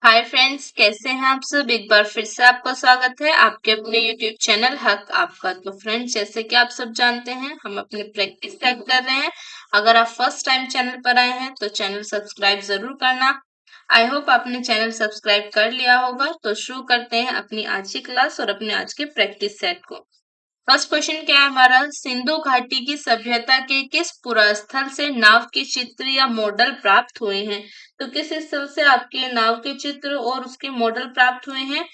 Hi friends, कैसे हैं आप सब। एक बार फिर से आपका स्वागत है आपके अपने यूट्यूब चैनल हक आपका। तो फ्रेंड्स, जैसे कि आप सब जानते हैं, हम अपने प्रैक्टिस स्टार्ट कर रहे हैं। अगर आप फर्स्ट टाइम चैनल पर आए हैं तो चैनल सब्सक्राइब जरूर करना। आई होप आपने चैनल सब्सक्राइब कर लिया होगा। तो शुरू करते हैं अपनी आज की क्लास और अपने आज के प्रैक्टिस सेट को। फर्स्ट क्वेश्चन क्या है हमारा, सिंधु घाटी की सभ्यता के किस पुरास्थल से नाव के चित्र या मॉडल प्राप्त हुए हैं। तो किस स्थल से आपके नाव के चित्र और उसके मॉडल प्राप्त हुए हैं।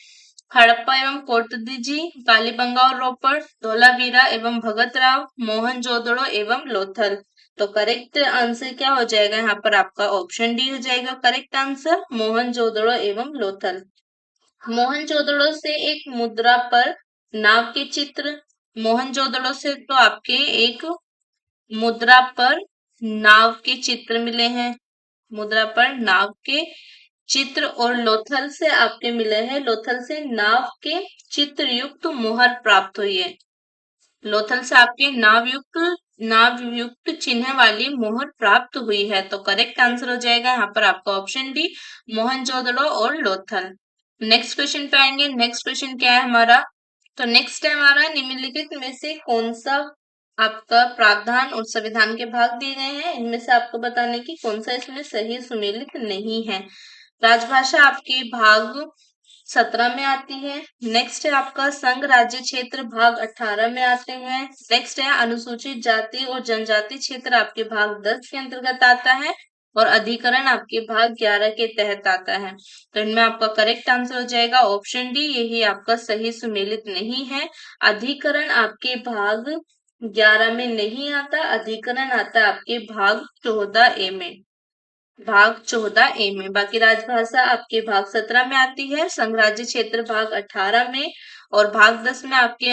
हड़प्पा एवं कोटदीजी, कालीबंगा और रोपड़, धोलावीरा एवं भगत राव, मोहनजोदड़ो एवं लोथल। तो करेक्ट आंसर क्या हो जाएगा यहाँ पर आपका ऑप्शन डी हो जाएगा करेक्ट आंसर, मोहनजोदड़ो एवं लोथल। मोहनजोदड़ो से एक मुद्रा पर नाव के चित्र, मोहनजोदड़ो से तो आपके एक मुद्रा पर नाव के चित्र मिले हैं, मुद्रा पर नाव के चित्र, और लोथल से आपके मिले हैं, लोथल से नाव के चित्र युक्त मोहर प्राप्त हुई है। लोथल से आपके नाव युक्त चिन्ह वाली मोहर प्राप्त हुई है। तो करेक्ट आंसर हो जाएगा यहाँ पर आपका ऑप्शन डी, मोहनजोदड़ो और लोथल। नेक्स्ट क्वेश्चन पे आएंगे। नेक्स्ट क्वेश्चन क्या है हमारा, तो नेक्स्ट है हमारा, निम्नलिखित में से कौन सा आपका प्रावधान और संविधान के भाग दिए गए हैं, इनमें से आपको बताने की कौन सा इसमें सही सुमेलित नहीं है। राजभाषा आपके भाग 17 में आती है। नेक्स्ट है आपका संघ राज्य क्षेत्र भाग 18 में आते हैं। नेक्स्ट है अनुसूचित जाति और जनजाति क्षेत्र आपके भाग 10 के अंतर्गत आता है, और अधिकरण आपके भाग 11 के तहत आता है। तो इनमें आपका करेक्ट आंसर हो जाएगा ऑप्शन डी, यही आपका सही सुमेलित नहीं है। अधिकरण आपके भाग 11 में नहीं आता, अधिकरण आता है आपके भाग 14 ए में, भाग 14 ए में। बाकी राजभाषा आपके भाग 17 में आती है, संघराज्य क्षेत्र भाग 18 में, और भाग 10 में आपके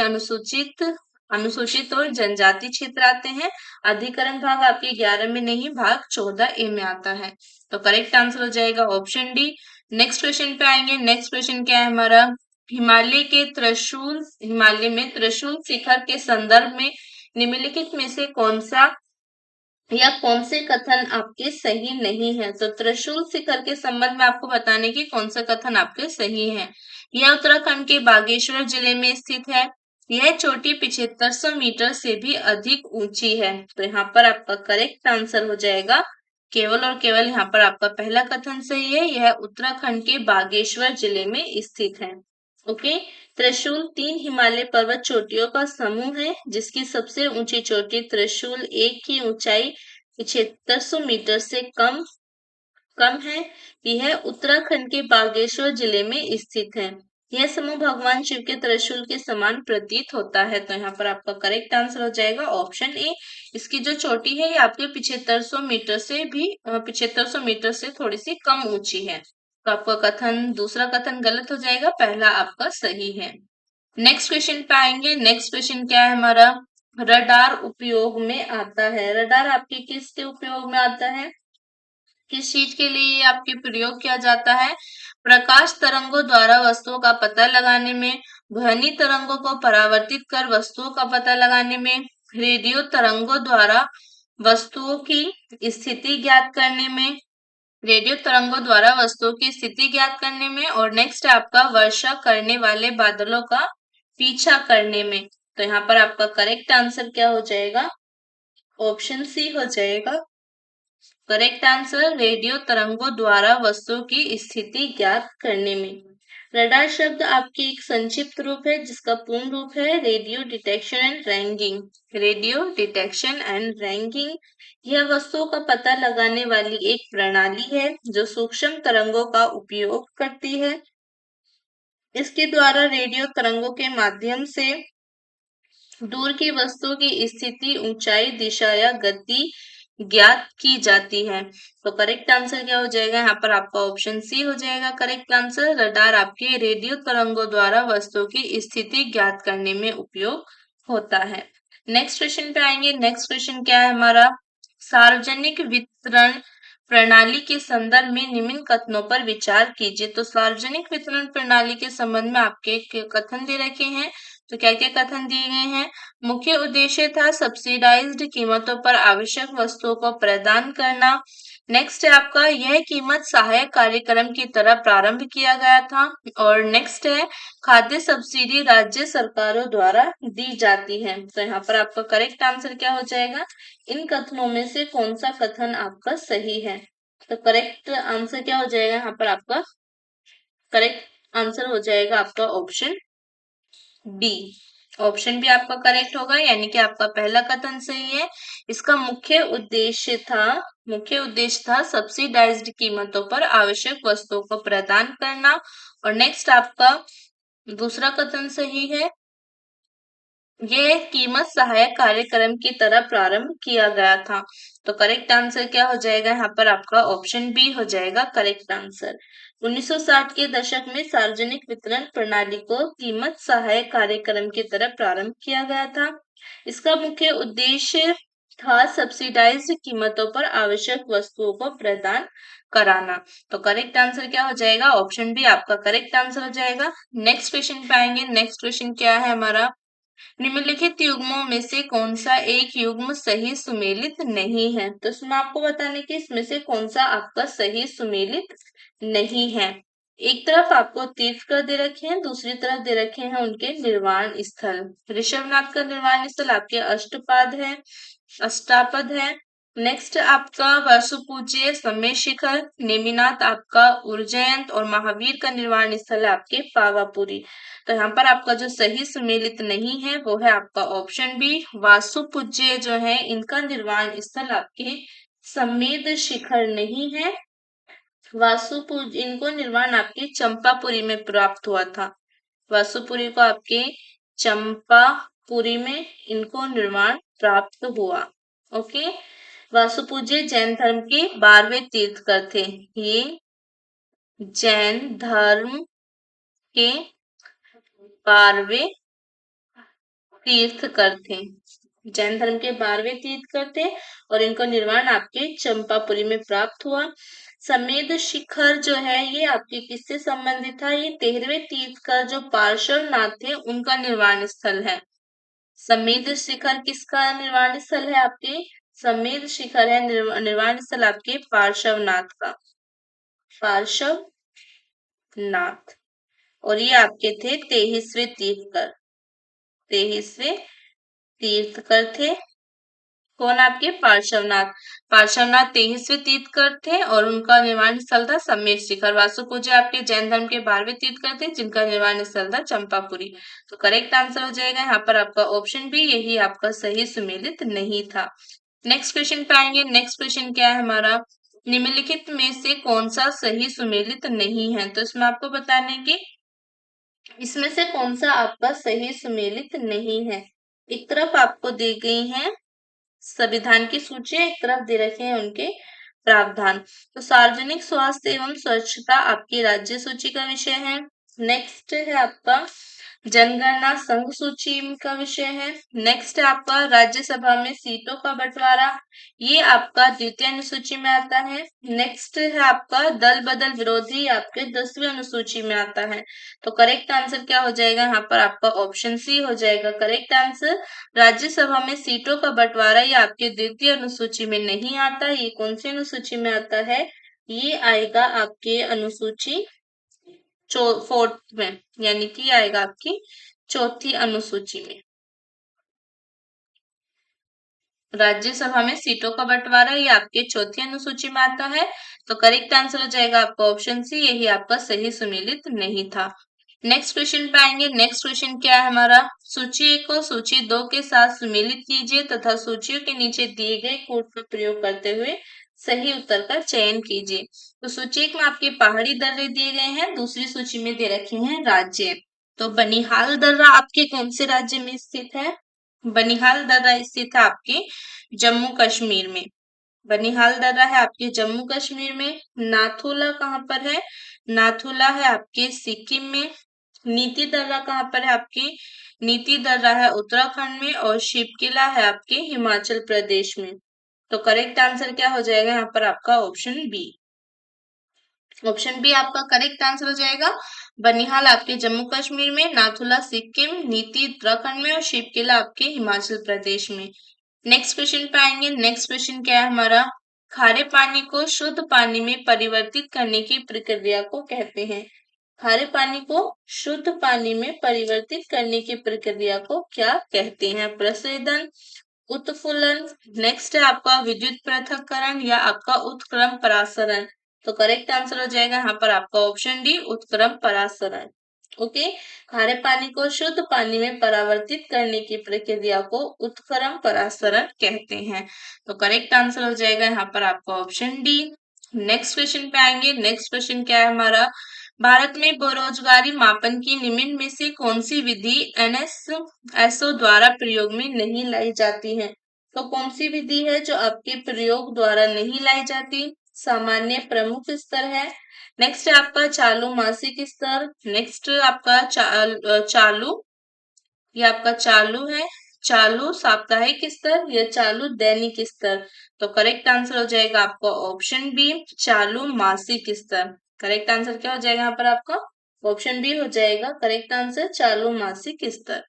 अनुसूचित और जनजाति क्षेत्र आते हैं। अधिकरण भाग आपके 11 में नहीं, भाग 14 ए में आता है। तो करेक्ट आंसर हो जाएगा ऑप्शन डी। नेक्स्ट क्वेश्चन पे आएंगे। नेक्स्ट क्वेश्चन क्या है हमारा, हिमालय में त्रिशूल शिखर के संदर्भ में निम्नलिखित में से कौन से कथन आपके सही नहीं है। तो त्रिशूल शिखर के संबंध में आपको बताने की कौन सा कथन आपके सही है। यह उत्तराखंड के बागेश्वर जिले में स्थित है। यह चोटी 7500 मीटर से भी अधिक ऊंची है। तो यहाँ पर आपका करेक्ट आंसर हो जाएगा केवल और केवल यहाँ पर आपका पहला कथन सही है, यह उत्तराखंड के बागेश्वर जिले में स्थित है। ओके। त्रिशूल 3 हिमालय पर्वत चोटियों का समूह है, जिसकी सबसे ऊंची चोटी त्रिशूल 1 की ऊंचाई 7500 मीटर से कम है। यह उत्तराखंड के बागेश्वर जिले में स्थित है। यह समूह भगवान शिव के त्रिशूल के समान प्रतीत होता है। तो यहाँ पर आपका करेक्ट आंसर हो जाएगा ऑप्शन ए। इसकी जो चोटी है ये आपके 7500 मीटर से थोड़ी सी कम ऊंची है। तो आपका दूसरा कथन गलत हो जाएगा, पहला आपका सही है। नेक्स्ट क्वेश्चन पे आएंगे। नेक्स्ट क्वेश्चन क्या है हमारा, रडार उपयोग में आता है। रडार आपके किसके उपयोग में आता है, किस चीज के लिए आपके प्रयोग किया जाता है। प्रकाश तरंगों द्वारा वस्तुओं का पता लगाने में, ध्वनि तरंगों को परावर्तित कर वस्तुओं का पता लगाने में, रेडियो तरंगों द्वारा वस्तुओं की स्थिति ज्ञात करने में, रेडियो तरंगों द्वारा वस्तुओं की स्थिति ज्ञात करने में, और नेक्स्ट है आपका वर्षा करने वाले बादलों का पीछा करने में। तो यहाँ पर आपका करेक्ट आंसर क्या हो जाएगा, ऑप्शन सी हो जाएगा करेक्ट आंसर, रेडियो तरंगों द्वारा वस्तुओं की स्थिति ज्ञात करने में। रडार शब्द आपकी एक संक्षिप्त रूप है, जिसका पूर्ण रूप है radio detection and ranking. Radio detection and ranking यह वस्तुओं का पता लगाने वाली एक प्रणाली है जो सूक्ष्म तरंगों का उपयोग करती है। इसके द्वारा रेडियो तरंगों के माध्यम से दूर की वस्तु की स्थिति, ऊंचाई, दिशा या गति ज्ञात की जाती है। तो करेक्ट आंसर क्या हो जाएगा, यहाँ पर आपका ऑप्शन सी हो जाएगा करेक्ट आंसर। रडार आपके रेडियो तरंगों द्वारा वस्तु की स्थिति ज्ञात करने में उपयोग होता है। नेक्स्ट क्वेश्चन पे आएंगे। नेक्स्ट क्वेश्चन क्या है हमारा, सार्वजनिक वितरण प्रणाली के संदर्भ में निम्न कथनों पर विचार कीजिए। तो सार्वजनिक वितरण प्रणाली के संबंध में आपके कथन दे रखे हैं। तो क्या क्या कथन दिए गए हैं, मुख्य उद्देश्य था सब्सिडाइज्ड कीमतों पर आवश्यक वस्तुओं को प्रदान करना। नेक्स्ट है आपका, यह कीमत सहायक कार्यक्रम की तरह प्रारंभ किया गया था। और नेक्स्ट है, खाद्य सब्सिडी राज्य सरकारों द्वारा दी जाती है। तो यहाँ पर आपका करेक्ट आंसर क्या हो जाएगा, इन कथनों में से कौन सा कथन आपका सही है। तो करेक्ट आंसर क्या हो जाएगा, यहाँ पर आपका करेक्ट आंसर हो जाएगा आपका ऑप्शन बी। ऑप्शन भी आपका करेक्ट होगा, यानी कि आपका पहला कथन सही है। इसका मुख्य उद्देश्य था सब्सिडाइज्ड कीमतों पर आवश्यक वस्तुओं को प्रदान करना। और नेक्स्ट आपका दूसरा कथन सही है, ये कीमत सहायक कार्यक्रम की तरह प्रारंभ किया गया था। तो करेक्ट आंसर क्या हो जाएगा, यहाँ पर आपका ऑप्शन बी हो जाएगा करेक्ट आंसर। 1960 के दशक में सार्वजनिक वितरण प्रणाली को कीमत सहायक कार्यक्रम की तरह प्रारंभ किया गया था। इसका मुख्य उद्देश्य था सब्सिडाइज्ड कीमतों पर आवश्यक वस्तुओं को प्रदान कराना। तो करेक्ट आंसर क्या हो जाएगा, ऑप्शन बी आपका करेक्ट आंसर हो जाएगा। नेक्स्ट क्वेश्चन पे आएंगे। नेक्स्ट क्वेश्चन क्या है हमारा, निम्नलिखित युग्मों में से कौन सा एक युग्म सही सुमेलित नहीं है। तो इसमें आपको बताने की इसमें से कौन सा आपका सही सुमेलित नहीं है। एक तरफ आपको तीर्थ कर दे रखे हैं, दूसरी तरफ दे रखे हैं उनके निर्वाण स्थल। ऋषभनाथ का निर्वाण स्थल आपके अष्टापद है। नेक्स्ट आपका वसुपूज्य समय शिखर, नेमिनाथ आपका उज्जैन और महावीर का निर्वाण स्थल है आपके पावापुरी। तो यहाँ पर आपका जो सही सुमेलित नहीं है वो है आपका ऑप्शन बी, वासुपूज्य जो है इनका निर्वाण स्थल आपके समेद शिखर नहीं है। वासुपूज इनको निर्वाण आपके चंपापुरी में प्राप्त हुआ था। वासुपुरी को आपके चंपापुरी में इनको निर्वाण प्राप्त हुआ। ओके, वासुपूज्य जैन धर्म के 12वें तीर्थकर थे। ये जैन धर्म के 12वें तीर्थकर थे। जैन धर्म के 12वें तीर्थकर थे और इनका निर्वाण आपके चंपापुरी में प्राप्त हुआ। समेद शिखर जो है ये आपके किससे संबंधित था, ये 13वें तीर्थकर जो पार्श्वनाथ थे उनका निर्वाण स्थल है। समेद शिखर किसका निर्वाण स्थल है, आपके समेद शिखर है निर्वाण स्थल आपके पार्श्वनाथ का, पार्श्वनाथ। और ये आपके थे 23वें तीर्थकर, 23वें तीर्थकर थे। कौन, आपके पार्श्वनाथ। पार्श्वनाथ 23वें तीर्थकर थे और उनका निर्वाण स्थल था समेत शिखर। वासुपूज्य आपके जैन धर्म के 12वें तीर्थकर थे जिनका निर्वाण स्थल था चंपापुरी। तो करेक्ट आंसर हो जाएगा यहाँ पर आपका ऑप्शन बी, यही आपका सही सुमेलित नहीं था। नेक्स्ट क्वेश्चन पे आएंगे। नेक्स्ट क्वेश्चन क्या है हमारा, निम्नलिखित में से कौन सा सही सुमेलित नहीं है। तो इसमें आपको बताने की इसमें से कौन सा आपका सही सुमेलित नहीं है। एक तरफ आपको दी गई है संविधान की सूची, एक तरफ दे रखे हैं उनके प्रावधान। तो सार्वजनिक स्वास्थ्य एवं स्वच्छता आपकी राज्य सूची का विषय है। नेक्स्ट है आपका जनगणना संघ सूची का विषय है। नेक्स्ट है आपका राज्यसभा में सीटों का बंटवारा, ये आपका द्वितीय अनुसूची में आता है। नेक्स्ट है आपका दल बदल विरोधी, आपके 10वीं अनुसूची में आता है। तो करेक्ट आंसर क्या हो जाएगा, यहाँ पर आपका ऑप्शन सी हो जाएगा करेक्ट आंसर। राज्यसभा में सीटों का बंटवारा ये आपके द्वितीय अनुसूची में नहीं आता। ये कौन सी अनुसूची में आता है, ये आएगा आपके अनुसूची 4th में, यानी कि आएगा आपकी 4थी अनुसूची में। राज्यसभा में सीटों का बंटवारा ये आपके 4थी अनुसूची में आता है। तो करेक्ट आंसर हो जाएगा आपका ऑप्शन सी, यही आपका सही सुमेलित नहीं था। नेक्स्ट क्वेश्चन पे आएंगे। नेक्स्ट क्वेश्चन क्या है हमारा, सूची 1 को सूची 2 के साथ सुमेलित कीजिए तथा सूचियों के नीचे दिए गए कोड का प्रयोग करते हुए सही उत्तर का चयन कीजिए। तो सूची 1 में आपके पहाड़ी दर्रे दिए गए हैं, दूसरी सूची में दे रखे हैं राज्य। तो बनिहाल दर्रा आपके कौन से राज्य में स्थित है, बनिहाल दर्रा स्थित है आपके जम्मू कश्मीर में। बनिहाल दर्रा है आपके जम्मू कश्मीर में। नाथुला कहाँ पर है, नाथुला है आपके सिक्किम में। नीति दर्रा कहाँ पर है आपकी, नीति दर्रा है उत्तराखंड में। और शिवकिला है आपके हिमाचल प्रदेश में। तो करेक्ट आंसर क्या हो जाएगा यहाँ पर आपका ऑप्शन बी। ऑप्शन बी आपका करेक्ट आंसर हो जाएगा। बनिहाल आपके जम्मू कश्मीर में, नाथुला सिक्किम, नीति उत्तराखंड में और शिवकिला आपके हिमाचल प्रदेश में। नेक्स्ट क्वेश्चन पे आएंगे। नेक्स्ट क्वेश्चन क्या है हमारा, खारे पानी को शुद्ध पानी में परिवर्तित करने की प्रक्रिया को कहते हैं। खारे पानी को शुद्ध पानी में परिवर्तित करने की प्रक्रिया को क्या कहते हैं? प्रस्वेदन, उत्फुल्लन, नेक्स्ट है आपका विद्युत पृथक्करण या आपका उत्क्रम परासरण। तो करेक्ट आंसर हो जाएगा यहाँ पर आपका ऑप्शन डी, उत्क्रम परासरण। ओके, खारे पानी को शुद्ध पानी में परावर्तित करने की प्रक्रिया को उत्क्रम परासरण कहते हैं। तो करेक्ट आंसर हो जाएगा यहाँ पर आपका ऑप्शन डी। नेक्स्ट क्वेश्चन पे आएंगे। नेक्स्ट क्वेश्चन क्या है हमारा? भारत में बेरोजगारी मापन की निम्न में से कौन सी विधि एनएसएसओ द्वारा प्रयोग में नहीं लाई जाती है? तो कौन सी विधि है जो आपके प्रयोग द्वारा नहीं लाई जाती? सामान्य प्रमुख स्तर है, नेक्स्ट है आपका चालू मासिक स्तर, नेक्स्ट आपका चालू, ये आपका चालू है, चालू साप्ताहिक स्तर या चालू दैनिक स्तर। तो करेक्ट आंसर हो जाएगा आपका ऑप्शन बी, चालू मासिक स्तर। करेक्ट आंसर क्या हो जाएगा यहाँ पर आपका? ऑप्शन बी हो जाएगा करेक्ट आंसर, चालू मासिक स्तर।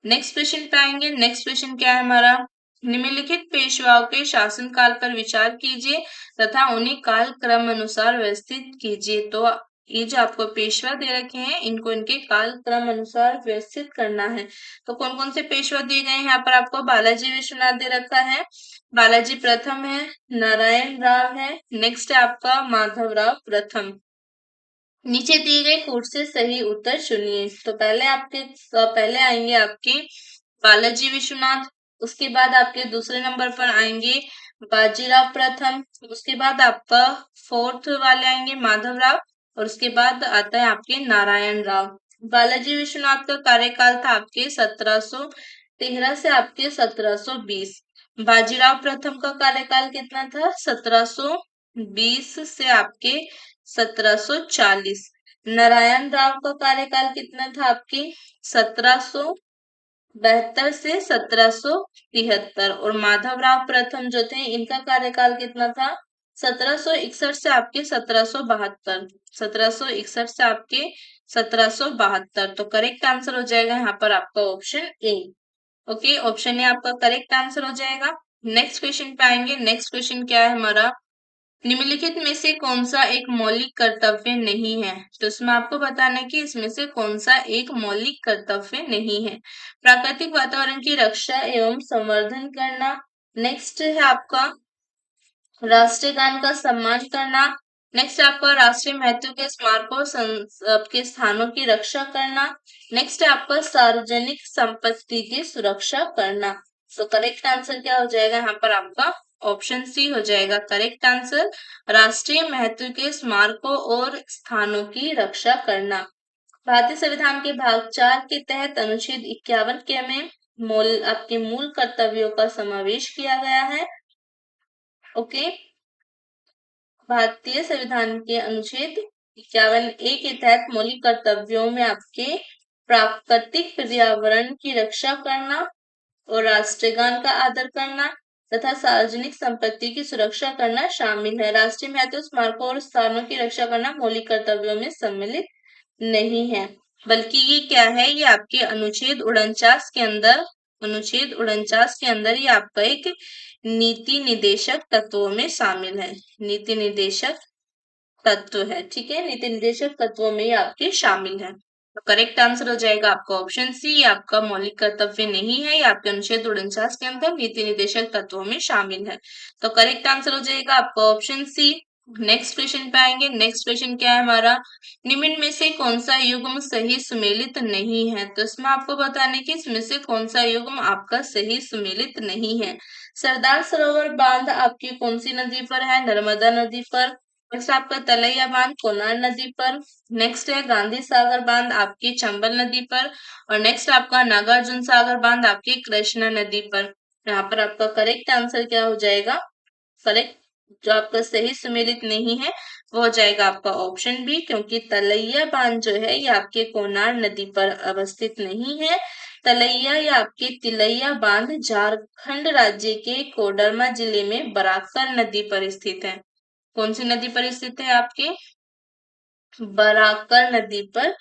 नेक्स्ट क्वेश्चन पे आएंगे। नेक्स्ट क्वेश्चन क्या है हमारा? निम्नलिखित पेशवाओं के शासनकाल पर विचार कीजिए तथा उन्हें काल क्रम अनुसार व्यवस्थित कीजिए। तो ये जो आपको पेशवा दे रखे हैं, इनको इनके काल क्रम अनुसार व्यवस्थित करना है। तो कौन कौन से पेशवा दिए गए हैं यहाँ पर आपको? बालाजी विश्वनाथ दे रखा है, बालाजी प्रथम है, नारायण राव है, नेक्स्ट है आपका माधवराव प्रथम। नीचे दिए गए कोड से सही उत्तर चुनिए। तो पहले आएंगे आपके बालाजी विश्वनाथ, उसके बाद आपके दूसरे नंबर पर आएंगे बाजीराव प्रथम, उसके बाद आपका फोर्थ वाले आएंगे माधवराव, और उसके बाद आता है आपके नारायण राव। बालाजी विश्वनाथ का कार्यकाल था आपके 1713 से आपके 1720। बाजीराव प्रथम का कार्यकाल कितना था? 1720 से आपके 1740। नारायण राव का कार्यकाल कितना था आपके? 1772 से 1773। और माधवराव प्रथम जो थे, इनका कार्यकाल कितना था? 1761 से आपके 1772। 1761 से आपके 1772। तो करेक्ट आंसर हो जाएगा यहाँ पर आपका option A. Okay, option A आपका करेक्ट आंसर हो जाएगा। नेक्स्ट क्वेश्चन पे आएंगे। नेक्स्ट क्वेश्चन क्या है हमारा? निम्नलिखित में से कौन सा एक मौलिक कर्तव्य नहीं है? तो इसमें आपको बताना है कि इसमें से कौन सा एक मौलिक कर्तव्य नहीं है। प्राकृतिक वातावरण की रक्षा एवं संवर्धन करना, नेक्स्ट है आपका राष्ट्रीय गान का सम्मान करना, नेक्स्ट आपका राष्ट्रीय महत्व के स्मारकों के स्थानों की रक्षा करना, नेक्स्ट है आपका सार्वजनिक संपत्ति की सुरक्षा करना। तो करेक्ट आंसर क्या हो जाएगा यहाँ पर आपका? ऑप्शन सी हो जाएगा करेक्ट आंसर, राष्ट्रीय महत्व के स्मारकों और स्थानों की रक्षा करना। भारतीय संविधान के भाग 4 के तहत अनुच्छेद 51 के में आपके मूल कर्तव्यों का समावेश किया गया है। ओके, भारतीय संविधान के अनुच्छेद 51A के तहत मौलिक कर्तव्यों में आपके प्राकृतिक पर्यावरण की रक्षा करना और राष्ट्रगान का आदर करना तथा सार्वजनिक संपत्ति की सुरक्षा करना शामिल है। राष्ट्रीय महत्व स्मारकों और स्थानों की रक्षा करना मौलिक कर्तव्यों में सम्मिलित नहीं है, बल्कि ये क्या है? ये आपके अनुच्छेद 49 के अंदर ये आपका एक नीति निदेशक तत्वों में शामिल है। नीति निदेशक तत्व है, ठीक है, नीति निदेशक तत्वों में ये आपके शामिल है। तो करेक्ट आंसर हो जाएगा आपका ऑप्शन सी, ये आपका मौलिक कर्तव्य नहीं है, ये आपके अनुच्छेद 49 के अंदर नीति निदेशक तत्वों में शामिल है। तो करेक्ट आंसर हो जाएगा आपका ऑप्शन सी। नेक्स्ट क्वेश्चन पे आएंगे। नेक्स्ट क्वेश्चन क्या है हमारा? निम्न में से कौन सा युग्म सही सुमेलित नहीं है? तो इसमें आपको बताने की इसमें से कौन सा युग्म आपका सही सुमेलित नहीं है। सरदार सरोवर बांध आपकी कौन सी नदी पर है? नर्मदा नदी पर। नेक्स्ट आपका तलैया बांध कोनार नदी पर। नेक्स्ट है गांधी सागर बांध आपकी चंबल नदी पर। और नेक्स्ट आपका नागार्जुन सागर बांध आपकी कृष्णा नदी पर। यहाँ पर आपका करेक्ट आंसर क्या हो जाएगा? करेक्ट जो आपका सही सुमेलित नहीं है वो हो जाएगा आपका ऑप्शन बी, क्योंकि तलैया बांध जो है ये आपके कोनार नदी पर अवस्थित नहीं है। तलैया या आपके तिलैया बांध झारखंड राज्य के कोडरमा जिले में बराकर नदी पर स्थित है। कौन सी नदी पर स्थित है? आपके बराकर नदी पर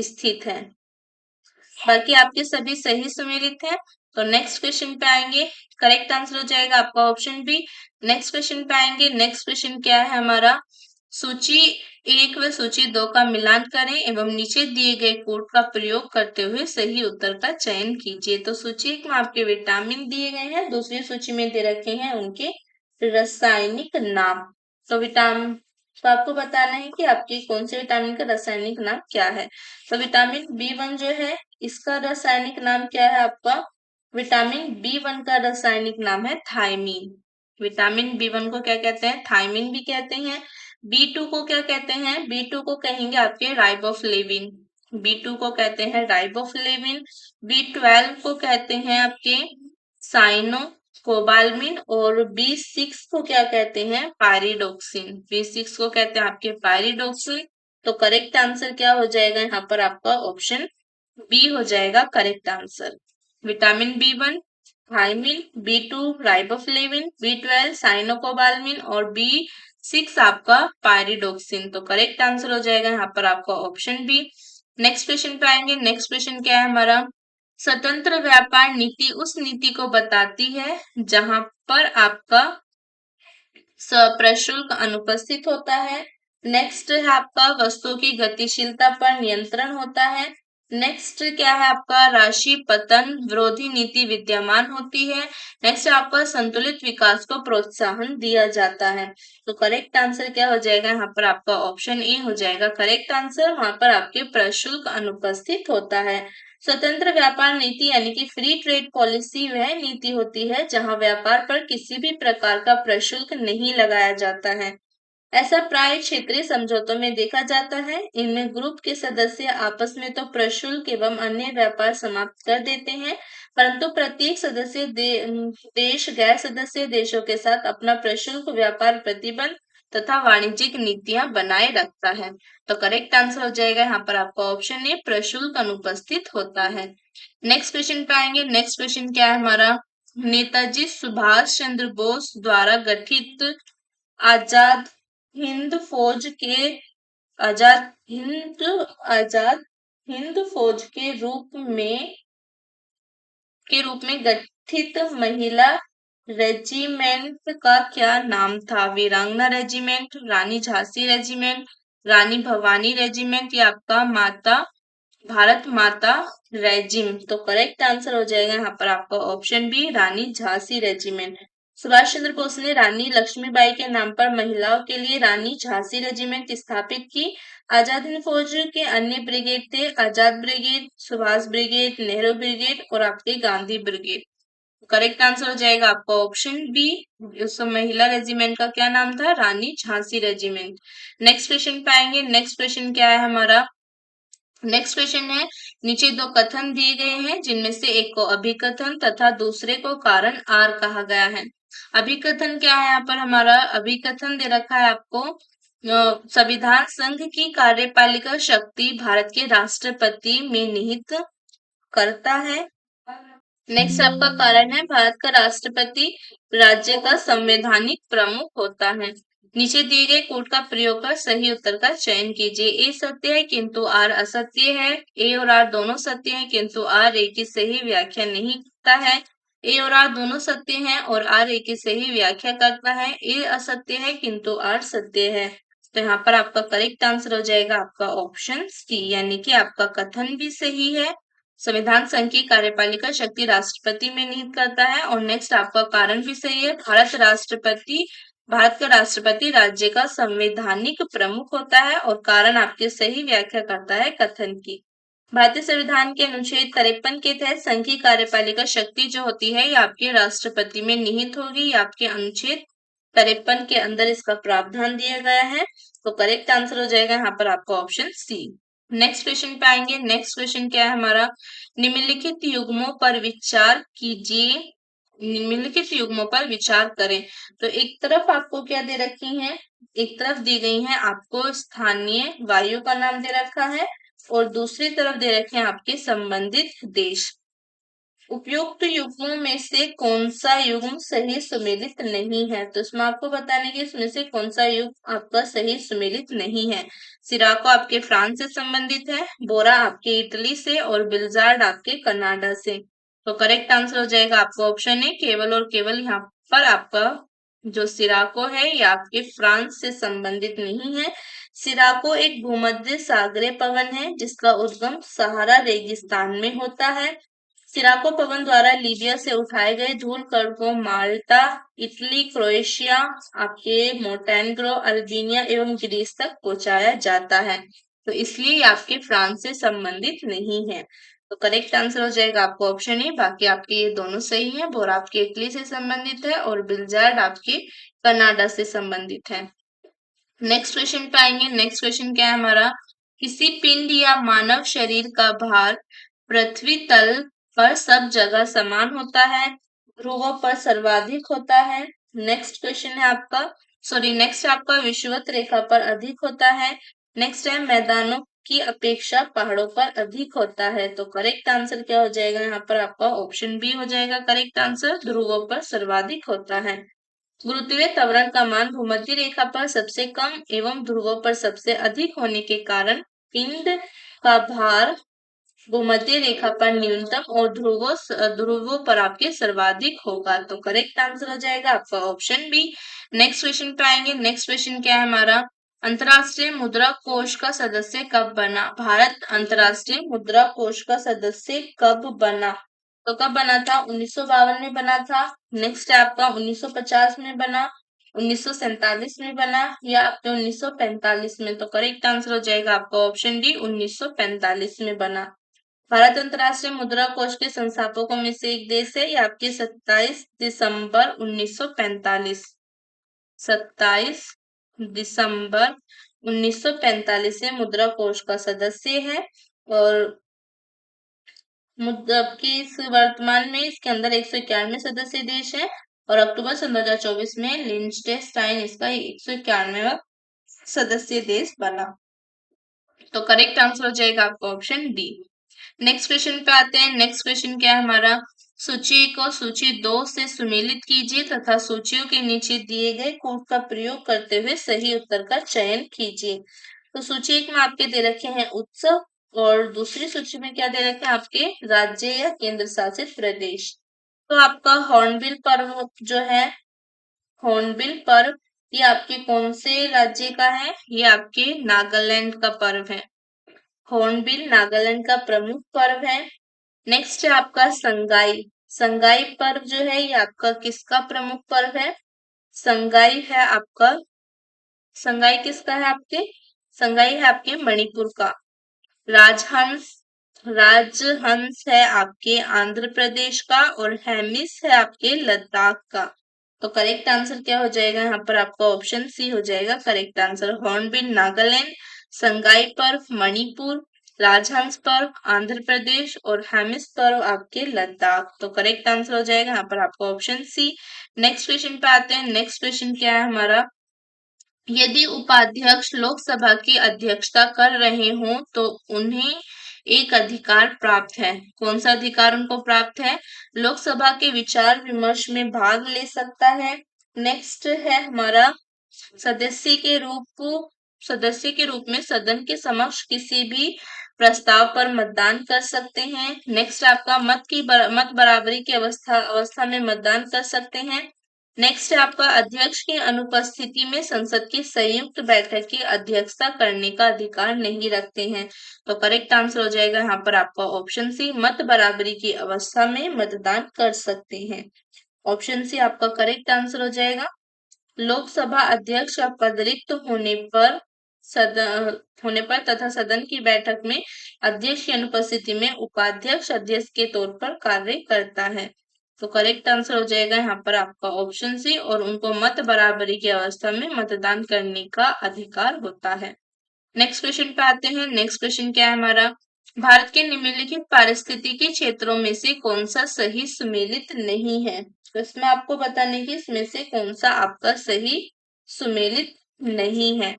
स्थित है। बाकी आपके सभी सही सुमेलित हैं। तो नेक्स्ट क्वेश्चन पे आएंगे, करेक्ट आंसर हो जाएगा आपका ऑप्शन बी। नेक्स्ट क्वेश्चन पे आएंगे, नेक्स्ट क्वेश्चन क्या है हमारा, सूची 1 व सूची 2 का मिलान करें एवं नीचे दिए गए कोड का प्रयोग करते हुए सही उत्तर का चयन कीजिए। तो सूची 1 में आपके विटामिन दिए गए हैं, दूसरी सूची में दे रखे हैं उनके रासायनिक नाम। तो विटामिन, तो आपको बताना है कि आपके कौन से विटामिन का रासायनिक नाम क्या है। तो विटामिन B1 जो है, इसका रासायनिक नाम क्या है आपका, विटामिन B1 का रासायनिक नाम है थायमीन। विटामिन B1 को क्या कहते हैं, थायमीन भी कहते हैं। B2 को क्या कहते हैं, B2 को कहेंगे आपके राइबोफ्लेविन, B2 को कहते हैं राइबोफ्लेविन। B12 को कहते हैं आपके साइनो कोबालमिन, और B6 को क्या कहते हैं, पायरिडोक्सिन। B6 को कहते हैं आपके पायरिडोक्सिन। तो करेक्ट आंसर क्या हो जाएगा यहाँ पर आपका ऑप्शन बी हो जाएगा correct answer. Vitamin B1 thiamine, B2 riboflavin, B12 cyanocobalamin और B6 आपका पायरिडोक्सिन। तो करेक्ट आंसर हो जाएगा यहाँ पर आपका ऑप्शन बी। नेक्स्ट क्वेश्चन पे आएंगे, नेक्स्ट क्वेश्चन क्या है हमारा, स्वतंत्र व्यापार नीति उस नीति को बताती है जहां पर आपका प्रशुल्क अनुपस्थित होता है। नेक्स्ट है आपका वस्तुओं की गतिशीलता पर नियंत्रण होता है। नेक्स्ट क्या है आपका, राशि पतन विरोधी नीति विद्यमान होती है। नेक्स्ट आपका संतुलित विकास को प्रोत्साहन दिया जाता है। तो करेक्ट आंसर क्या हो जाएगा यहाँ पर आपका ऑप्शन ए हो जाएगा करेक्ट आंसर, वहां पर आपके प्रशुल्क अनुपस्थित होता है। स्वतंत्र व्यापार नीति यानी कि फ्री ट्रेड पॉलिसी वह नीति होती है जहां व्यापार पर किसी भी प्रकार का प्रशुल्क नहीं लगाया जाता है। ऐसा प्राय क्षेत्रीय समझौतों में देखा जाता है। इनमें ग्रुप के सदस्य आपस में तो प्रशुल्क एवं अन्य व्यापार समाप्त कर देते हैं, परंतु प्रत्येक सदस्य देश गैर सदस्य देशों के साथ अपना प्रशुल्क व्यापार प्रतिबंध तथा वाणिज्यिक नीतियां बनाए रखता है। तो करेक्ट आंसर हो जाएगा यहाँ पर आपका ऑप्शन ए, प्रशुल्क अनुपस्थित होता है। नेक्स्ट क्वेश्चन पे आएंगे, नेक्स्ट क्वेश्चन क्या है हमारा, नेताजी सुभाष चंद्र बोस द्वारा गठित आजाद हिंद फौज के आजाद हिंद आजाद हिंद फौज के रूप में गठित महिला रेजिमेंट का क्या नाम था। वीरांगना रेजिमेंट, रानी झांसी रेजिमेंट, रानी भवानी रेजिमेंट या आपका माता भारत माता रेजिम। तो करेक्ट आंसर हो जाएगा यहाँ पर आपका ऑप्शन बी, रानी झांसी रेजिमेंट। सुभाष चंद्र बोस ने रानी लक्ष्मीबाई के नाम पर महिलाओं के लिए रानी झांसी रेजिमेंट स्थापित की। आजाद हिंद फौज के अन्य ब्रिगेड थे Azad brigade, Subhash brigade, Nehru brigade और आपके गांधी ब्रिगेड। करेक्ट आंसर हो जाएगा आपका ऑप्शन बी, उस महिला रेजिमेंट का क्या नाम था, रानी झांसी रेजिमेंट। नेक्स्ट क्वेश्चन पे आएंगे, नेक्स्ट क्वेश्चन क्या है हमारा, नेक्स्ट क्वेश्चन है, नीचे दो कथन दिए गए हैं जिनमें से एक को अभिकथन तथा दूसरे को कारण आर कहा गया है। अभिकथन क्या है यहाँ पर हमारा, अभिकथन दे रखा है आपको, संविधान संघ की कार्यपालिका शक्ति भारत के राष्ट्रपति में निहित करता है। नेक्स्ट आपका कारण है, भारत का राष्ट्रपति राज्य का संवैधानिक प्रमुख होता है। नीचे दिए गए कोड का प्रयोग कर सही उत्तर का चयन कीजिए। ए सत्य है किंतु आर असत्य है। ए और आर दोनों सत्य हैं किंतु आर ए की सही व्याख्या नहीं करता है। ए और आर दोनों सत्य हैं और आर ए की सही व्याख्या करता है। ए असत्य है किंतु आर सत्य है। तो यहाँ पर आपका करेक्ट आंसर हो जाएगा आपका ऑप्शन सी, यानी कि आपका कथन भी सही है। संविधान संघ की कार्यपालिका शक्ति राष्ट्रपति में निहित करता है। और नेक्स्ट आपका कारण भी सही है, भारत का राष्ट्रपति राज्य का संवैधानिक प्रमुख होता है। और कारण आपकी सही व्याख्या करता है कथन की। भारतीय संविधान के अनुच्छेद 53 के तहत संघ की कार्यपालिका शक्ति जो होती है ये आपके राष्ट्रपति में निहित होगी। ये आपके अनुच्छेद 53 के अंदर इसका प्रावधान दिया गया है। तो करेक्ट आंसर हो जाएगा यहाँ पर आपका ऑप्शन सी। नेक्स्ट क्वेश्चन पे आएंगे, नेक्स्ट क्वेश्चन क्या है हमारा, निम्नलिखित युग्मों पर विचार कीजिए, निम्नलिखित युग्मों पर विचार करें। तो एक तरफ आपको क्या दे रखी है, एक तरफ दी गई है आपको स्थानीय वायु का नाम दे रखा है और दूसरी तरफ दे रखे हैं आपके संबंधित देश। उपयुक्त युग्मों में से कौन सा युग्म सही सुमेलित नहीं है। तो इसमें आपको बताने की इसमें से कौन सा युग्म आपका सही सुमेलित नहीं है। सिराको आपके फ्रांस से संबंधित है, बोरा आपके इटली से और बिल्जार्ड आपके कनाडा से। तो करेक्ट आंसर हो जाएगा आपका ऑप्शन ए, केवल और केवल यहाँ पर आपका जो सिराको है ये आपके फ्रांस से संबंधित नहीं है। सिराको एक भूमध्य सागरीय पवन है जिसका उद्गम सहारा रेगिस्तान में होता है। सिराको पवन द्वारा लीबिया से उठाए गए धूल कण को माल्टा, इटली, क्रोएशिया, आपके मोंटेनेग्रो, अल्बानिया एवं ग्रीस तक पहुंचाया जाता है। तो इसलिए ये आपके फ्रांस से संबंधित नहीं है। तो करेक्ट आंसर हो जाएगा आपको ऑप्शन ए। बाकी आपके ये दोनों सही है। बोर आपके इटली से संबंधित है और बिलजार्ड आपके कनाडा से संबंधित है। नेक्स्ट क्वेश्चन पे आएंगे। नेक्स्ट क्वेश्चन क्या है हमारा, किसी पिंड या मानव शरीर का भार पृथ्वी तल पर सब जगह समान होता है, ध्रुवों पर सर्वाधिक होता है। नेक्स्ट क्वेश्चन है आपका, नेक्स्ट आपका विषुवत रेखा पर अधिक होता है। नेक्स्ट है मैदानों की अपेक्षा पहाड़ों पर अधिक होता है। तो करेक्ट आंसर क्या हो जाएगा यहाँ पर आपका ऑप्शन बी हो जाएगा करेक्ट आंसर, ध्रुवों पर सर्वाधिक होता है। गुरुत्वीय त्वरण का मान भूमध्य रेखा पर सबसे कम एवं ध्रुवों पर सबसे अधिक होने के कारण पिंड का भार भूमध्य रेखा पर न्यूनतम और ध्रुवों पर आपके सर्वाधिक होगा। तो करेक्ट आंसर हो जाएगा आपका ऑप्शन बी। नेक्स्ट क्वेश्चन पे आएंगे। नेक्स्ट क्वेश्चन क्या है हमारा, अंतरराष्ट्रीय मुद्रा कोष का सदस्य कब बना? भारत अंतरराष्ट्रीय मुद्रा कोष का सदस्य कब बना? तो कब बना था? 1952 में बना था। नेक्स्ट है आपका 1950 में बना, 1947 में बना या आपके 1945 में। तो करेक्ट आंसर हो जाएगा आपका ऑप्शन डी, 1945 में बना। भारत अंतरराष्ट्रीय मुद्रा कोष के संस्थापकों में से एक देश है। ये आपके 27 दिसंबर 1945, 27 दिसंबर 1945 से मुद्रा कोष का सदस्य है। और मुद्रा की इस वर्तमान में इसके अंदर 191 सदस्य देश है और अक्टूबर 2024 में लिंचटेनस्टाइन इसका 191वां सदस्य देश बना। तो करेक्ट आंसर हो जाएगा आपका ऑप्शन डी। नेक्स्ट क्वेश्चन पे आते हैं। नेक्स्ट क्वेश्चन क्या है हमारा, सूची को सूची 2 से सुमेलित कीजिए तथा सूचियों के नीचे दिए गए कोड का प्रयोग करते हुए सही उत्तर का चयन कीजिए। तो सूची 1 में आपके दे रखे हैं उत्सव और दूसरी सूची में क्या दे रखे हैं आपके राज्य या केंद्र शासित प्रदेश। तो आपका हॉर्नबिल पर्व जो है, हॉर्नबिल पर्व ये आपके कौन से राज्य का है? ये आपके नागालैंड का पर्व है। हॉर्नबिल नागालैंड का प्रमुख पर्व है। नेक्स्ट है आपका संगाई। संगाई पर्व जो है ये आपका किसका प्रमुख पर्व है? संगाई है आपका, संगाई किसका है आपके? संगाई है आपके मणिपुर का। राजहंस, राजहंस है आपके आंध्र प्रदेश का और हेमिस है आपके लद्दाख का। तो करेक्ट आंसर क्या हो जाएगा यहाँ पर आपका ऑप्शन सी हो जाएगा correct answer. Hornbill Nagaland, Sangai पर्व मणिपुर, राजहंस पर्व आंध्र प्रदेश और हेमिस पर्व आपके लद्दाख। तो करेक्ट आंसर हो जाएगा यहाँ पर आपका ऑप्शन सी। नेक्स्ट क्वेश्चन पे आते हैं। नेक्स्ट क्वेश्चन क्या है हमारा, यदि उपाध्यक्ष लोकसभा की अध्यक्षता कर रहे हों तो उन्हें एक अधिकार प्राप्त है। कौन सा अधिकार उनको प्राप्त है? लोकसभा के विचार विमर्श में भाग ले सकता है। नेक्स्ट है हमारा सदस्य के रूप में सदन के समक्ष किसी भी प्रस्ताव पर मतदान कर सकते हैं। नेक्स्ट आपका मत बराबरी की अवस्था में मतदान कर सकते हैं। नेक्स्ट है आपका अध्यक्ष की अनुपस्थिति में संसद की संयुक्त बैठक की अध्यक्षता करने का अधिकार नहीं रखते हैं। तो करेक्ट आंसर हो जाएगा यहाँ पर आपका ऑप्शन सी, मत बराबरी की अवस्था में मतदान कर सकते हैं। ऑप्शन सी आपका करेक्ट आंसर हो जाएगा। लोकसभा अध्यक्ष का पद रिक्त होने पर तथा सदन की बैठक में अध्यक्ष की अनुपस्थिति में उपाध्यक्ष अध्यक्ष के तौर पर कार्य करता है। तो करेक्ट आंसर हो जाएगा यहाँ पर आपका ऑप्शन सी, और उनको मत बराबरी की अवस्था में मतदान करने का अधिकार होता है। नेक्स्ट क्वेश्चन पे आते हैं। नेक्स्ट क्वेश्चन क्या है हमारा, भारत के निम्नलिखित पारिस्थितिकी क्षेत्रों में से कौन सा सही सुमेलित नहीं है? तो इसमें आपको बताने की इसमें से कौन सा आपका सही सुमेलित नहीं है।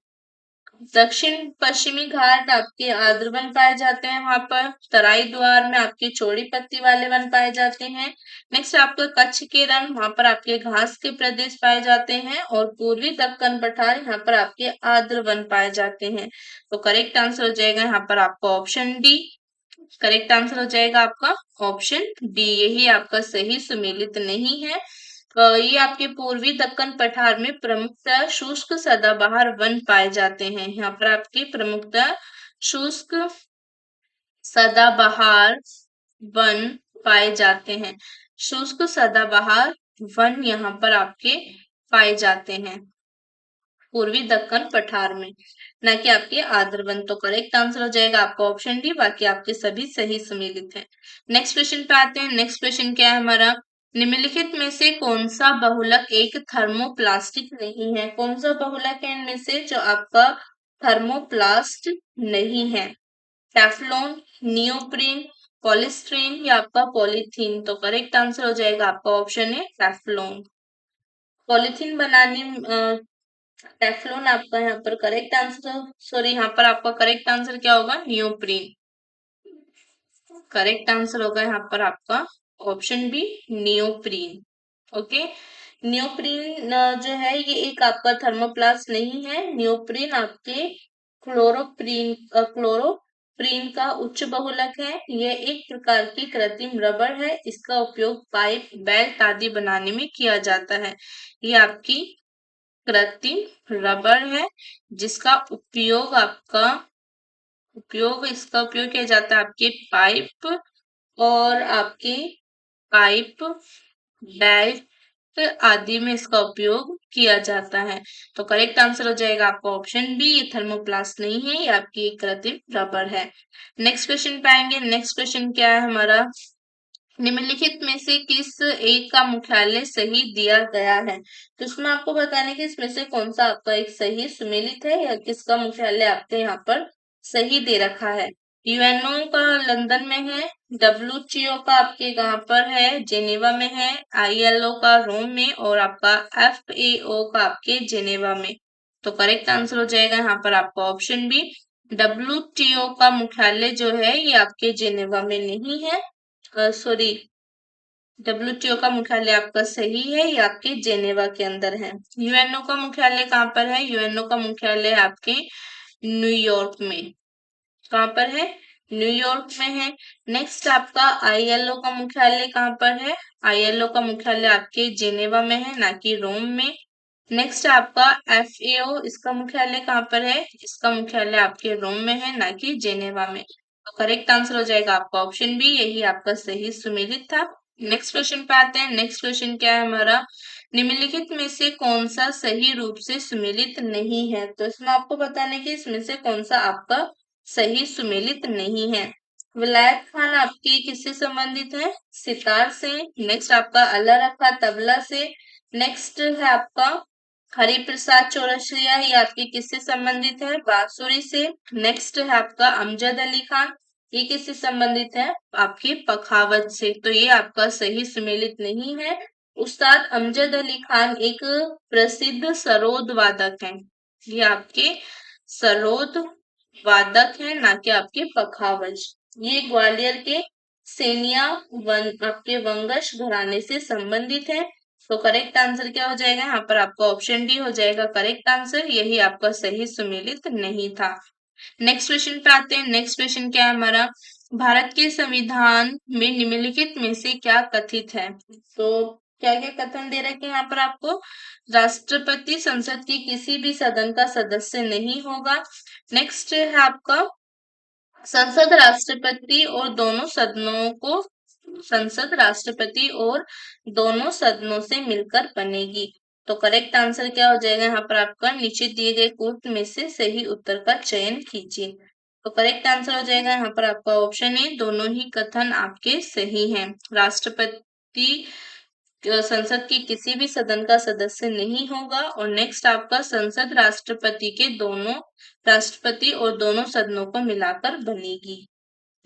दक्षिण पश्चिमी घाट आपके आर्द्र वन पाए जाते हैं, वहां पर तराई द्वार में आपके चौड़ी पत्ती वाले वन पाए जाते हैं। नेक्स्ट आपका कच्छ के रण, वहां पर आपके घास के प्रदेश पाए जाते हैं और पूर्वी दक्कन पठार, यहाँ पर आपके आर्द्र वन पाए जाते हैं। तो करेक्ट आंसर हो जाएगा यहाँ पर आपका ऑप्शन डी, करेक्ट आंसर हो जाएगा आपका ऑप्शन डी, यही आपका सही सुमेलित नहीं है। ये आपके पूर्वी दक्कन पठार में प्रमुखतः शुष्क सदाबहार वन पाए जाते हैं। यहाँ पर आपके प्रमुखतः शुष्क सदाबहार वन पाए जाते हैं। शुष्क सदाबहार वन यहाँ पर आपके पाए जाते हैं पूर्वी दक्कन पठार में, ना कि आपके आर्द्र वन। तो करेक्ट आंसर हो जाएगा आपका ऑप्शन डी, बाकी आपके सभी सही सुमेलित हैं। नेक्स्ट क्वेश्चन पे आते हैं। नेक्स्ट क्वेश्चन क्या है हमारा, निम्नलिखित में से कौन सा बहुलक एक थर्मोप्लास्टिक नहीं है? कौन सा बहुलक है इनमें से जो आपका थर्मोप्लास्ट नहीं है? टेफ्लॉन, नियोप्रीन, पॉलीस्टीरीन या आपका पॉलीथीन? तो करेक्ट आंसर हो जाएगा आपका ऑप्शन है टेफ्लॉन। पॉलीथीन बनाने टेफ्लॉन आपका यहाँ पर करेक्ट आंसर, सॉरी यहाँ पर आपका करेक्ट आंसर क्या होगा, नियोप्रीन। करेक्ट आंसर होगा यहाँ पर आपका option B, neoprene. Okay, neoprene जो है ये एक आपका थर्मोप्लास्ट नहीं है। नियोप्रीन आपके क्लोरोप्रीन का उच्च बहुलक है। यह एक प्रकार की कृत्रिम रबड़ है। इसका उपयोग पाइप, बेल्ट आदि बनाने में किया जाता है। ये आपकी कृत्रिम रबड़ है जिसका इसका उपयोग किया जाता है आपके पाइप और आपके पाइप, बेल्ट आदि में इसका उपयोग किया जाता है। तो करेक्ट आंसर हो जाएगा आपका ऑप्शन बी, ये थर्मोप्लास्ट नहीं है, ये आपकी एक कृत्रिम रबड़ है। नेक्स्ट क्वेश्चन पे आएंगे। नेक्स्ट क्वेश्चन क्या है हमारा, निम्नलिखित में से किस एक का मुख्यालय सही दिया गया है? तो इसमें आपको बताना है कि इसमें से कौन सा आपका एक सही सुमेलित है या किसका मुख्यालय आपके यहाँ पर सही दे रखा है। यूएनओ का लंदन में है, डब्ल्यूटीओ का आपके कहाँ पर है, जेनेवा में है, आईएलओ का रोम में और आपका एफएओ का आपके जेनेवा में। तो करेक्ट आंसर हो जाएगा यहाँ पर आपका ऑप्शन बी, डब्ल्यूटीओ का मुख्यालय जो है ये आपके जेनेवा में नहीं है, सॉरी डब्ल्यूटीओ का मुख्यालय आपका सही है, ये आपके जेनेवा के अंदर है। यूएनओ का मुख्यालय कहाँ पर है? यूएनओ का मुख्यालय आपके न्यूयॉर्क में। कहाँ पर है? न्यूयॉर्क में है। नेक्स्ट आपका आईएलओ का मुख्यालय कहाँ पर है? आईएलओ का मुख्यालय आपके जेनेवा में है, ना कि रोम में। नेक्स्ट आपका एफएओ, इसका मुख्यालय कहाँ पर है? इसका मुख्यालय आपके रोम में है, ना कि जेनेवा में। तो करेक्ट आंसर हो जाएगा आपका ऑप्शन बी, यही आपका सही सुमेलित था। नेक्स्ट क्वेश्चन पे आते हैं। नेक्स्ट क्वेश्चन क्या है हमारा, निम्नलिखित में से कौन सा सही रूप से सुमेलित नहीं है? तो इसमें आपको बताना है कि इसमें से कौन सा आपका सही सुमेलित नहीं है। विलायत खान आपके किससे संबंधित है? सितार से। नेक्स्ट आपका अल्लाह रखा तबला से। नेक्स्ट है आपका हरिप्रसाद चौरसिया, ये आपके किससे संबंधित है? बांसुरी से। नेक्स्ट है आपका अमजद अली खान, ये किससे संबंधित है? आपके पखावज से। तो ये आपका सही सुमेलित नहीं है। उस्ताद अमजद अली खान एक प्रसिद्ध सरोद वादक हैं। ये आपके सरोद वादक है, ना कि आपके पखावज। ये ग्वालियर के सेनिया आपके वंगश घराने से संबंधित है। तो करेक्ट आंसर क्या हो जाएगा यहाँ पर आपका ऑप्शन डी हो जाएगा करेक्ट आंसर, यही आपका सही सुमेलित नहीं था। नेक्स्ट क्वेश्चन पे आते हैं। नेक्स्ट क्वेश्चन क्या है हमारा, भारत के संविधान में निम्नलिखित में से क्या कथित है? तो क्या क्या कथन दे रखे हैं यहाँ पर आपको, राष्ट्रपति संसद की किसी भी सदन का सदस्य नहीं होगा। नेक्स्ट है आपका संसद राष्ट्रपति और दोनों सदनों को संसद राष्ट्रपति और दोनों सदनों से मिलकर बनेगी। तो करेक्ट आंसर क्या हो जाएगा यहाँ पर आपका, नीचे दिए गए कोट में से सही उत्तर का चयन कीजिए। तो करेक्ट आंसर हो जाएगा यहाँ पर आपका ऑप्शन ए, दोनों ही कथन आपके सही हैं। राष्ट्रपति संसद के किसी भी सदन का सदस्य नहीं होगा और नेक्स्ट आपका संसद राष्ट्रपति और दोनों सदनों को मिलाकर बनेगी।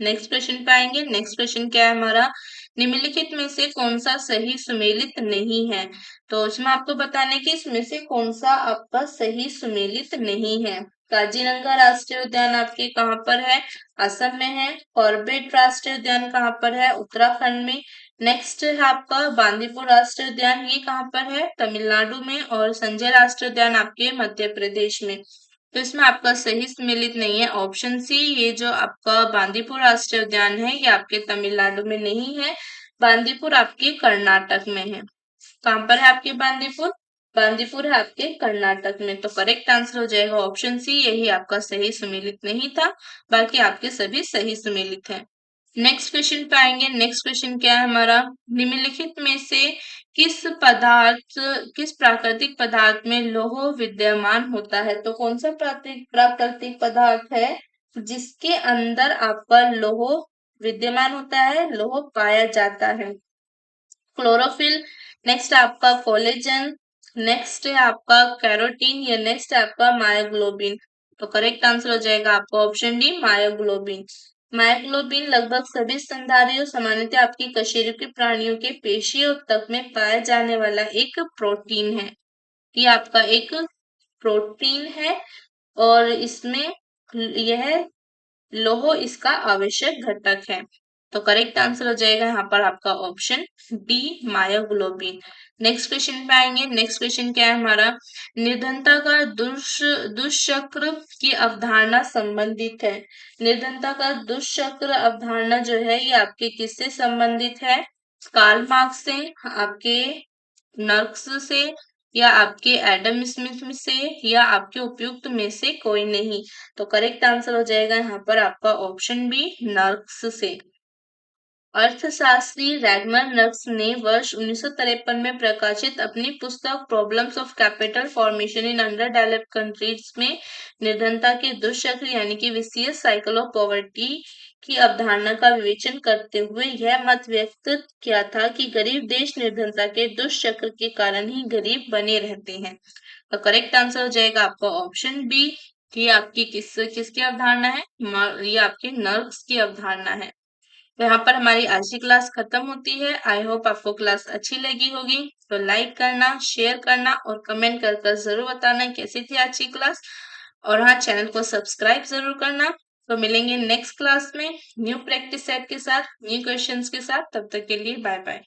नेक्स्ट क्वेश्चन पे आएंगे। नेक्स्ट क्वेश्चन क्या है हमारा, निम्नलिखित में से कौन सा सही सुमेलित नहीं है? तो इसमें आपको बताना है कि इसमें से कौन सा आपका सही सुमेलित नहीं है। काजीरंगा राष्ट्रीय उद्यान आपके कहाँ पर है? असम में है। कॉर्बेट राष्ट्रीय उद्यान कहाँ पर है? उत्तराखंड में। नेक्स्ट है आपका बांदीपुर राष्ट्रीय उद्यान, ये कहाँ पर है? तमिलनाडु में। और संजय राष्ट्रीय उद्यान आपके मध्य प्रदेश में। तो इसमें आपका सही सम्मिलित नहीं है ऑप्शन सी। ये जो आपका बांदीपुर राष्ट्रीय उद्यान है, ये आपके तमिलनाडु में नहीं है, बांदीपुर आपके कर्नाटक में है। कहाँ पर है आपके बांदीपुर? बांदीपुर है आपके कर्नाटक में। तो करेक्ट आंसर हो जाएगा ऑप्शन सी, यही आपका सही सुमेलित नहीं था, बाकी आपके सभी सही सुमेलित है। नेक्स्ट क्वेश्चन पे आएंगे। नेक्स्ट क्वेश्चन क्या है हमारा, निम्नलिखित में से किस प्राकृतिक पदार्थ में लौह विद्यमान होता है? तो कौन सा प्राकृतिक पदार्थ है जिसके अंदर आपका लौह विद्यमान होता है, लौह पाया जाता है? क्लोरोफिल, नेक्स्ट आपका कोलेजन, नेक्स्ट है आपका कैरोटीन, या नेक्स्ट है आपका मायोग्लोबिन। तो करेक्ट आंसर हो जाएगा आपका ऑप्शन डी, मायोग्लोबिन। मायोग्लोबिन लगभग सभी स्तनधारियों, सामान्यतः आपकी कशेरुकी प्राणियों के पेशियों तक में पाया जाने वाला एक प्रोटीन है। ये आपका एक प्रोटीन है और इसमें यह लौह इसका आवश्यक घटक है। तो करेक्ट आंसर हो जाएगा यहाँ पर आपका option D, myoglobin. Next question पे आएंगे। नेक्स्ट क्वेश्चन क्या है हमारा, निर्धनता का दुष्चक्र की अवधारणा संबंधित है। निर्धनता का दुष्चक्र अवधारणा जो है ये आपके किससे संबंधित है? कार्ल मार्क्स से, आपके नर्क्स से, या आपके एडम स्मिथ से, या आपके उपयुक्त में से कोई नहीं। तो करेक्ट आंसर हो जाएगा यहाँ पर आपका ऑप्शन बी, नर्क्स से। अर्थशास्त्री रैगनर नर्क्स ने वर्ष 1953 में प्रकाशित अपनी पुस्तक problems of capital formation in under developed countries में निर्धनता के दुष्चक्र यानी कि विसियस साइकिल ऑफ पॉवर्टी की अवधारणा का विवेचन करते हुए यह मत व्यक्त किया था कि गरीब देश निर्धनता के दुष्चक्र के कारण ही गरीब बने रहते हैं। तो करेक्ट आंसर हो जाएगा आपका ऑप्शन बी। ये आपकी किसकी अवधारणा है? ये आपके नर्क्स की अवधारणा है। तो यहाँ पर हमारी आज की क्लास खत्म होती है। आई होप आपको क्लास अच्छी लगी होगी। तो लाइक करना, शेयर करना और कमेंट कर जरूर बताना कैसी थी आज की क्लास। और हाँ, चैनल को सब्सक्राइब जरूर करना। तो मिलेंगे नेक्स्ट क्लास में न्यू प्रैक्टिस सेट के साथ, न्यू क्वेश्चंस के साथ। तब तक के लिए बाय बाय।